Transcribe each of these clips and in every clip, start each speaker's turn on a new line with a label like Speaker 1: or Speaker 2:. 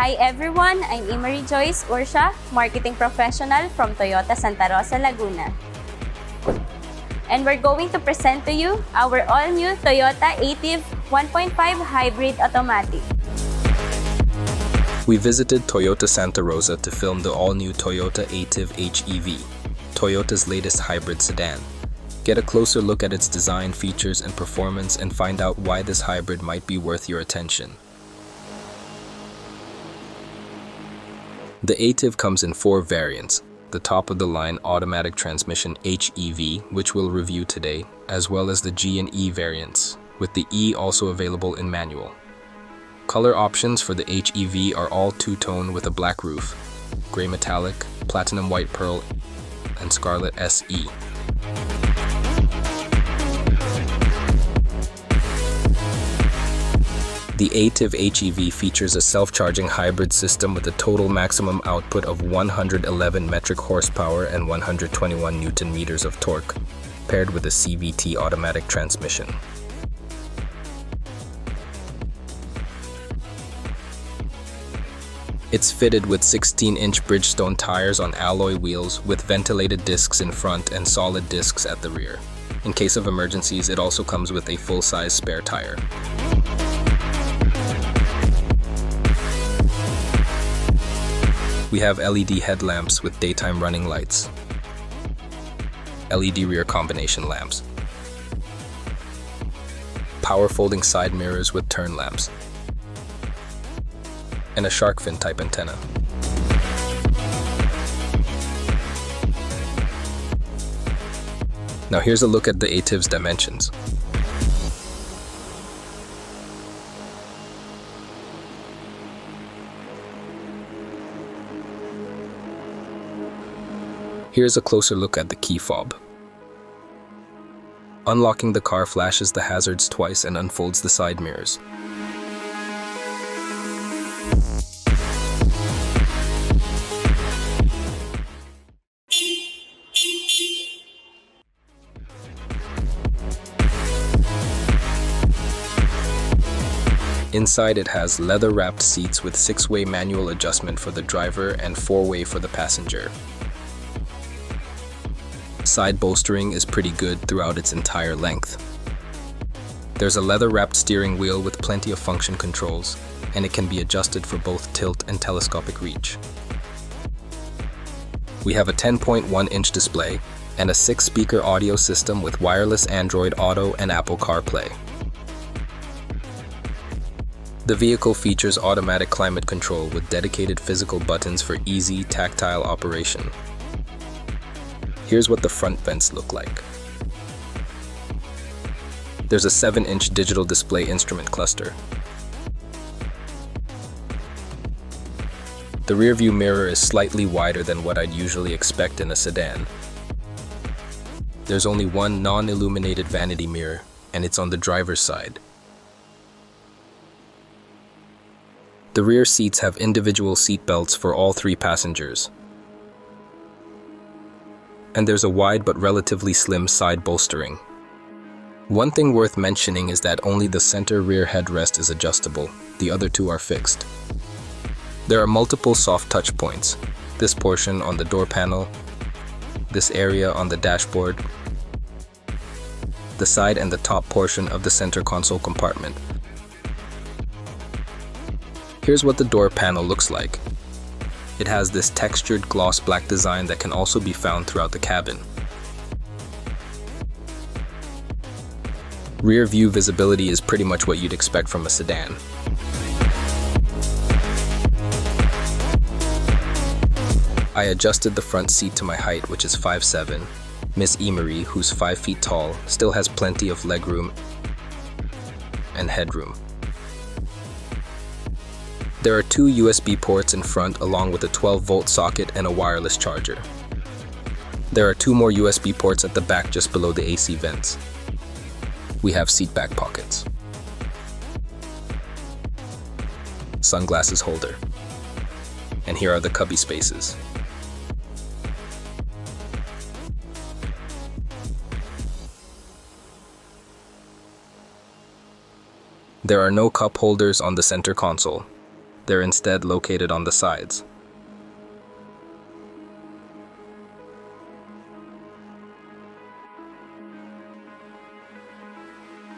Speaker 1: Hi everyone, I'm Imari Joyce Ursha, Marketing Professional from Toyota Santa Rosa, Laguna. And we're going to present to you our all-new Toyota ATIV 1.5 Hybrid Automatic.
Speaker 2: We visited Toyota Santa Rosa to film the all-new Toyota ATIV HEV, Toyota's latest hybrid sedan. Get a closer look at its design, features, and performance and find out why this hybrid might be worth your attention. The ATIV comes in 4 variants: the top-of-the-line automatic transmission HEV, which we'll review today, as well as the G and E variants, with the E also available in manual. Color options for the HEV are all two-tone with a black roof, gray metallic, platinum white pearl, and scarlet SE. The ATIV HEV features a self-charging hybrid system with a total maximum output of 111 metric horsepower and 121 Newton-meters of torque, paired with a CVT automatic transmission. It's fitted with 16-inch Bridgestone tires on alloy wheels with ventilated discs in front and solid discs at the rear. In case of emergencies, it also comes with a full-size spare tire. We have LED headlamps with daytime running lights, LED rear combination lamps, power folding side mirrors with turn lamps, and a shark fin type antenna. Now here's a look at the ATIV's dimensions. Here's a closer look at the key fob. Unlocking the car flashes the hazards twice and unfolds the side mirrors. Inside it has leather-wrapped seats with 6-way manual adjustment for the driver and 4-way for the passenger. Side bolstering is pretty good throughout its entire length. There's a leather-wrapped steering wheel with plenty of function controls, and it can be adjusted for both tilt and telescopic reach. We have a 10.1-inch display and a 6-speaker audio system with wireless Android Auto and Apple CarPlay. The vehicle features automatic climate control with dedicated physical buttons for easy, tactile operation. Here's what the front vents look like. There's a 7-inch digital display instrument cluster. The rearview mirror is slightly wider than what I'd usually expect in a sedan. There's only one non-illuminated vanity mirror, and it's on the driver's side. The rear seats have individual seat belts for all 3 passengers. And there's a wide but relatively slim side bolstering. One thing worth mentioning is that only the center rear headrest is adjustable, the other 2 are fixed. There are multiple soft touch points, this portion on the door panel, this area on the dashboard, the side and the top portion of the center console compartment. Here's what the door panel looks like. It has this textured gloss black design that can also be found throughout the cabin. Rear view visibility is pretty much what you'd expect from a sedan. I adjusted the front seat to my height, which is 5'7". Miss Emery, who's 5 feet tall, still has plenty of legroom and headroom. There are 2 USB ports in front along with a 12-volt socket and a wireless charger. There are 2 more USB ports at the back just below the AC vents. We have seat back pockets, sunglasses holder, and here are the cubby spaces. There are no cup holders on the center console. They're instead located on the sides.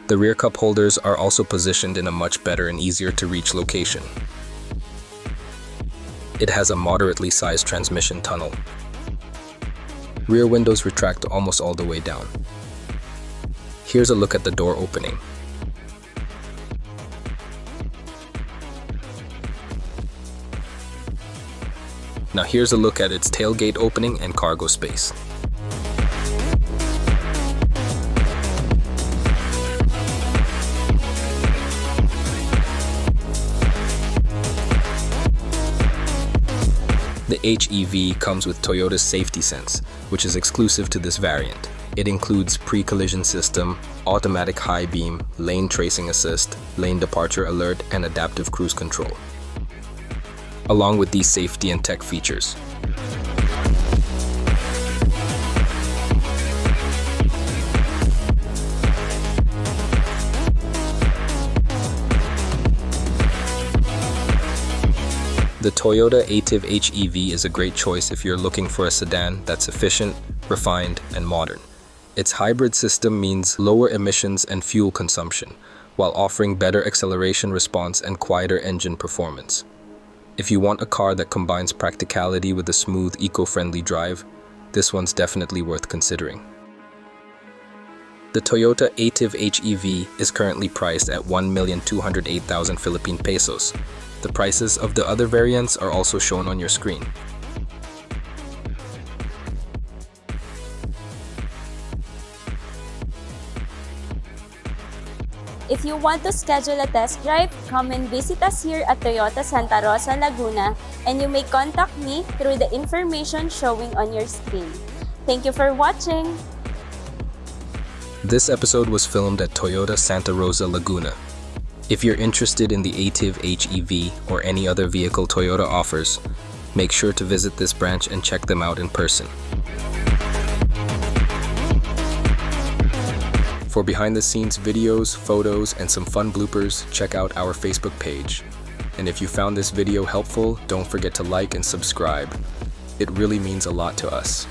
Speaker 2: The rear cup holders are also positioned in a much better and easier to reach location. It has a moderately sized transmission tunnel. Rear windows retract almost all the way down. Here's a look at the door opening. Now here's a look at its tailgate opening and cargo space. The HEV comes with Toyota's Safety Sense, which is exclusive to this variant. It includes pre-collision system, automatic high beam, lane tracing assist, lane departure alert, and adaptive cruise control, along with these safety and tech features. The Toyota ATIV HEV is a great choice if you're looking for a sedan that's efficient, refined, and modern. Its hybrid system means lower emissions and fuel consumption, while offering better acceleration response and quieter engine performance. If you want a car that combines practicality with a smooth, eco-friendly drive, this one's definitely worth considering. The Toyota Ativ HEV is currently priced at 1,208,000 Philippine pesos. The prices of the other variants are also shown on your screen.
Speaker 1: If you want to schedule a test drive, come and visit us here at Toyota Santa Rosa, Laguna, and you may contact me through the information showing on your screen. Thank you for watching!
Speaker 2: This episode was filmed at Toyota Santa Rosa, Laguna. If you're interested in the Ativ HEV or any other vehicle Toyota offers, make sure to visit this branch and check them out in person. For behind-the-scenes videos, photos, and some fun bloopers, check out our Facebook page. And if you found this video helpful, don't forget to like and subscribe. It really means a lot to us.